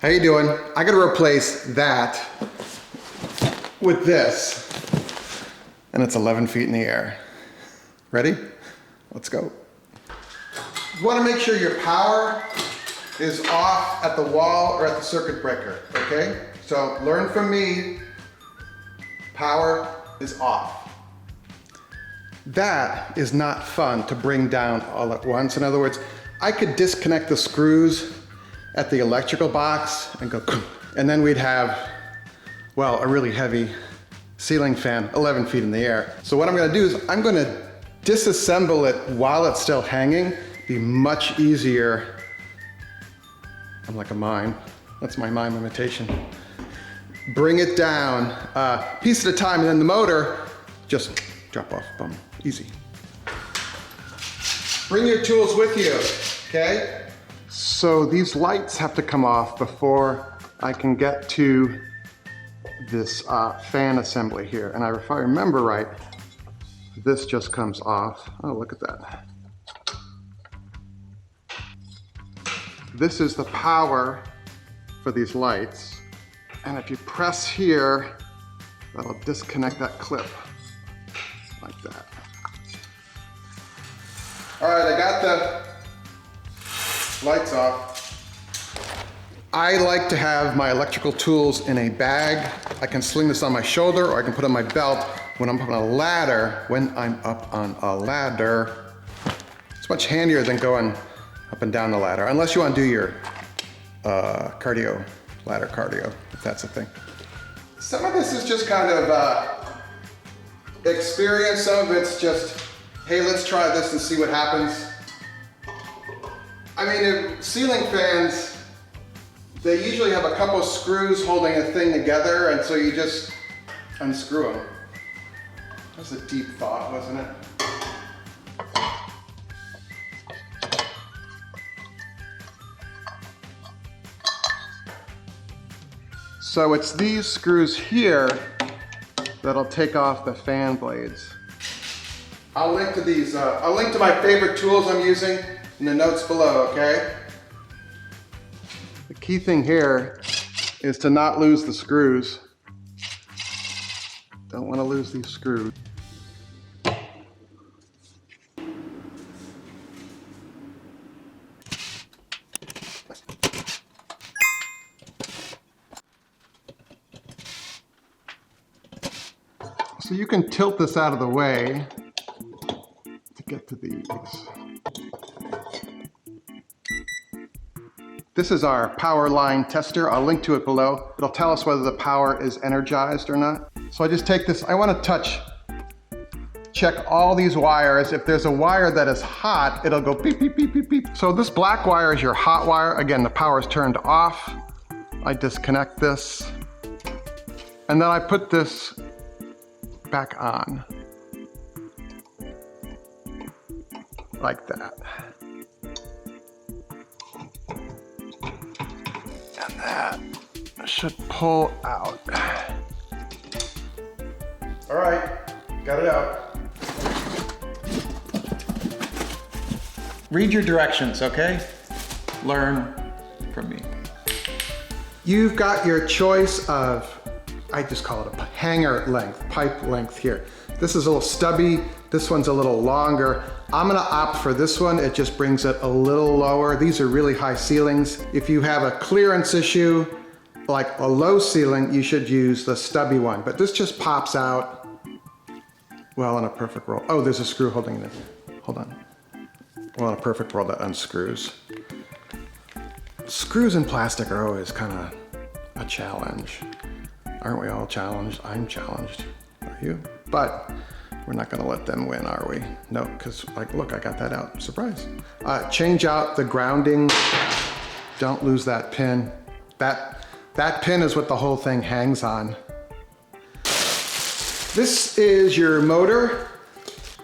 How you doing? I gotta replace that with this, and it's 11 feet in the air. Ready? Let's go. You wanna make sure your power is off at the wall or at the circuit breaker, okay? So learn from me, power is off. That is not fun to bring down all at once. In other words, I could disconnect the screws at the electrical box and go, and then we'd have, well, a really heavy ceiling fan 11 feet in the air. So what I'm gonna do is I'm gonna disassemble it while it's still hanging. Be much easier. I'm like a mime. That's my mime imitation. Bring it down, piece at a time, and then the motor, just drop off, boom, easy. Bring your tools with you, okay? So these lights have to come off before I can get to this fan assembly here. And if I remember right, this just comes off. Oh, look at that. This is the power for these lights. And if you press here, that'll disconnect that clip like that. All right, I got the lights off. I like to have my electrical tools in a bag. I can sling this on my shoulder or I can put it on my belt when I'm up on a ladder. When I'm up on a ladder, it's much handier than going up and down the ladder, unless you want to do your cardio, ladder cardio, if that's a thing. Some of this is just kind of experience. Some of it's just, hey, let's try this and see what happens. I mean, ceiling fans, they usually have a couple of screws holding a thing together, and so you just unscrew them. That was a deep thought, wasn't it? So it's these screws here that'll take off the fan blades. I'll link to these, I'll link to my favorite tools I'm using in the notes below, okay? The key thing here is to not lose the screws. Don't want to lose these screws. So you can tilt this out of the way to get to these. This is our power line tester. I'll link to it below. It'll tell us whether the power is energized or not. So I just take this, I want to check all these wires. If there's a wire that is hot, it'll go beep, beep, beep, beep, beep. So this black wire is your hot wire. Again, the power is turned off. I disconnect this. And then I put this back on. Like that. And that should pull out. All right, got it out. Read your directions, okay? Learn from me. You've got your choice of, I just call it a hanger length, pipe length here. This is a little stubby, this one's a little longer. I'm gonna opt for this one. It just brings it a little lower. These are really high ceilings. If you have a clearance issue, like a low ceiling, you should use the stubby one, but this just pops out well in a perfect roll. Oh, there's a screw holding it in. Hold on. Well, in a perfect roll that unscrews. Screws in plastic are always kind of a challenge. Aren't we all challenged? I'm challenged. Are you? But we're not gonna let them win, are we? No, because like, look, I got that out. Surprise. Change out the grounding. Don't lose that pin. That pin is what the whole thing hangs on. This is your motor,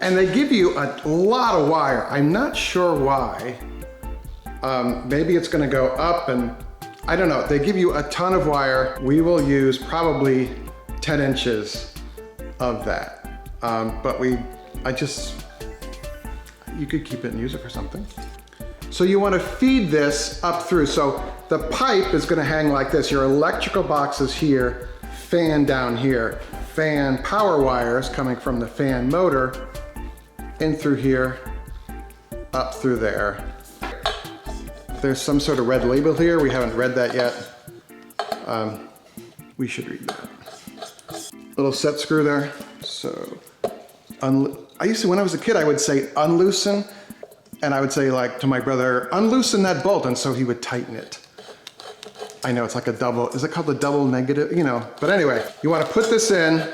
and they give you a lot of wire. I'm not sure why. Maybe it's gonna go up and I don't know. They give you a ton of wire. We will use probably 10 inches of that. But you could keep it and use it for something. So you want to feed this up through. So the pipe is gonna hang like this. Your electrical box is here, fan down here, fan power wires coming from the fan motor in through here, up through there. There's some sort of red label here. We haven't read that yet. We should read that. Little set screw there. So, I used to, when I was a kid, I would say unloosen, and I would say like to my brother, unloosen that bolt, and so he would tighten it. I know it's like a double, is it called a double negative? You know, but anyway, you want to put this in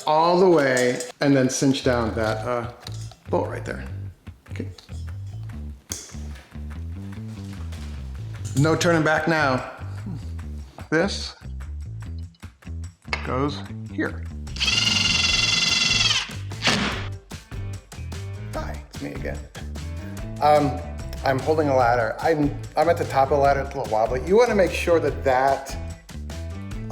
all the way and then cinch down that bolt right there. Okay. No turning back now. This goes here. Hi, it's me again. I'm holding a ladder. I'm at the top of the ladder, it's a little wobbly. You want to make sure that that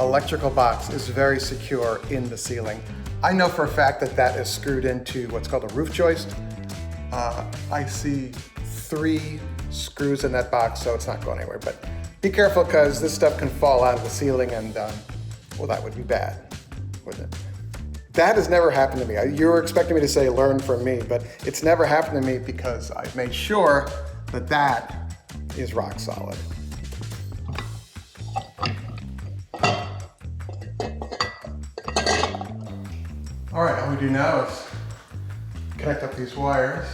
electrical box is very secure in the ceiling. I know for a fact that that is screwed into what's called a roof joist. I see 3 screws in that box, so it's not going anywhere. But be careful, because this stuff can fall out of the ceiling, and well, that would be bad, wouldn't it? That has never happened to me. You were expecting me to say learn from me, but it's never happened to me because I've made sure that that is rock solid. All right, all we do now is connect up these wires.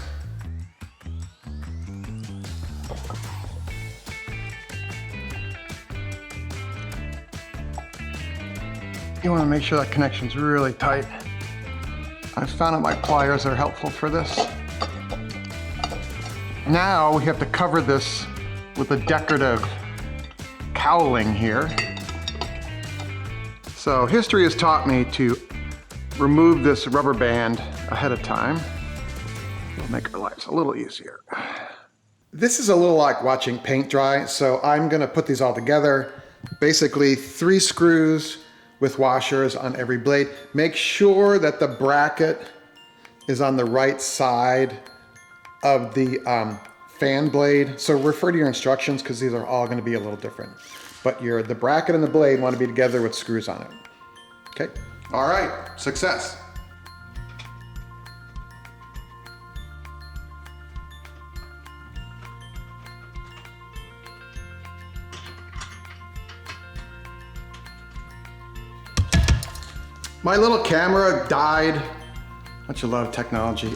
You want to make sure that connection's really tight. I've found that my pliers are helpful for this. Now we have to cover this with a decorative cowling here. So history has taught me to remove this rubber band ahead of time. It'll make our lives a little easier. This is a little like watching paint dry, so I'm gonna put these all together. Basically 3 screws with washers on every blade. Make sure that the bracket is on the right side of the fan blade. So refer to your instructions, because these are all gonna be a little different. But the bracket and the blade want to be together with screws on it. Okay? All right, success. My little camera died. Don't you love technology?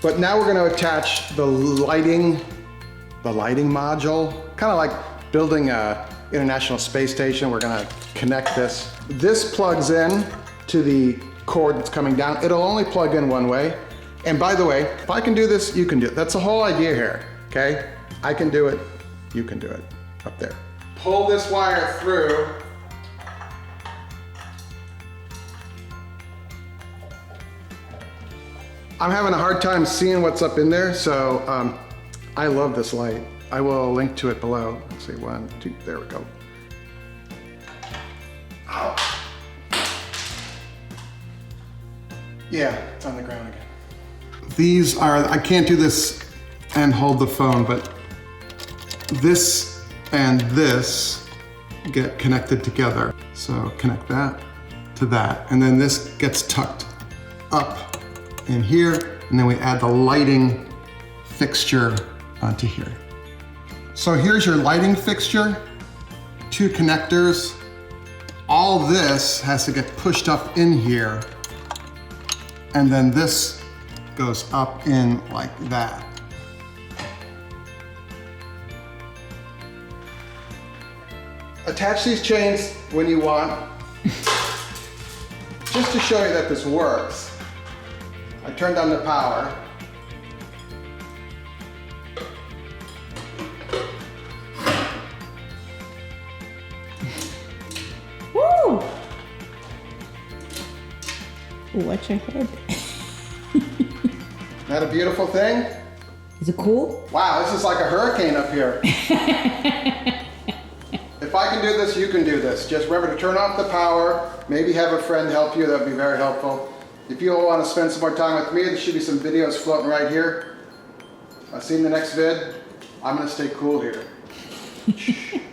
But now we're going to attach the lighting module, kind of like building a International Space Station. We're going to connect this. This plugs in to the cord that's coming down. It'll only plug in one way. And by the way, if I can do this, you can do it. That's the whole idea here, okay? I can do it, you can do it up there. Pull this wire through. I'm having a hard time seeing what's up in there, so I love this light. I will link to it below. Let's see, 1, 2, there we go. Ow. Yeah, it's on the ground again. These are, I can't do this and hold the phone, but this and this get connected together. So connect that to that, and then this gets tucked up in here, and then we add the lighting fixture onto here. So here's your lighting fixture, 2 connectors. All this has to get pushed up in here, and then this goes up in like that. Attach these chains when you want. Just to show you that this works, I turned on the power. Woo! Watch your head. Isn't that a beautiful thing? Is it cool? Wow, this is like a hurricane up here. If I can do this, you can do this. Just remember to turn off the power, maybe have a friend help you, that would be very helpful. If you all want to spend some more time with me, there should be some videos floating right here. I'll see you in the next vid. I'm going to stay cool here. Shh.